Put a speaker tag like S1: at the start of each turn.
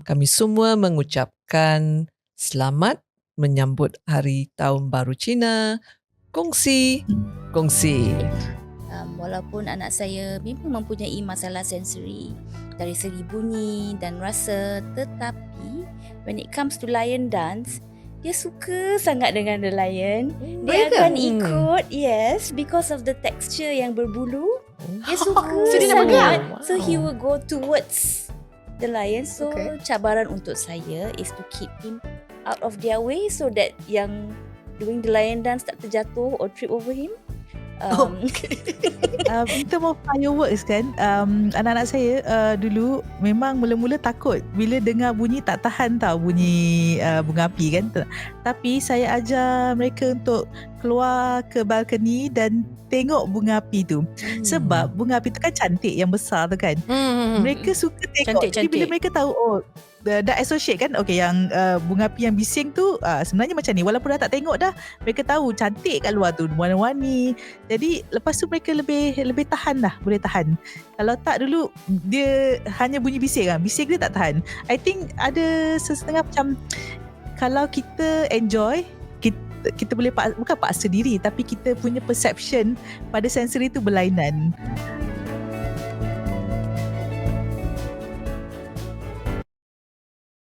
S1: Kami semua mengucapkan selamat menyambut Hari Tahun Baru Cina. Kongsi, kongsi.
S2: Walaupun anak saya memang mempunyai masalah sensori dari segi bunyi dan rasa, tetapi when it comes to lion dance, dia suka sangat dengan the lion. Dia akan ikut, yes, because of the texture yang berbulu. Dia suka
S3: So dia nak
S2: sangat.
S3: pegang?
S2: So he will go towards the lion. So cabaran untuk saya is to keep him out of their way so that yang doing the lion dance tak terjatuh or trip over him.
S4: In term of fireworks kan, anak-anak saya dulu memang mula-mula takut bila dengar bunyi, tak tahan tau bunyi bunga api kan. Tapi saya ajar mereka untuk keluar ke balkoni dan tengok bunga api tu. Sebab bunga api tu kan cantik, yang besar tu kan. Mereka suka tengok. Jadi bila mereka tahu, dah associate kan, okay, yang bunga api yang bising tu sebenarnya macam ni. Walaupun dah tak tengok dah, mereka tahu cantik kat luar tu, warna-warni. Jadi lepas tu mereka lebih tahan lah, boleh tahan. Kalau tak dulu dia hanya bunyi bising lah, bising dia tak tahan. I think ada setengah macam, kalau kita enjoy, kita boleh bukan paksa diri, tapi kita punya perception pada sensory tu berlainan.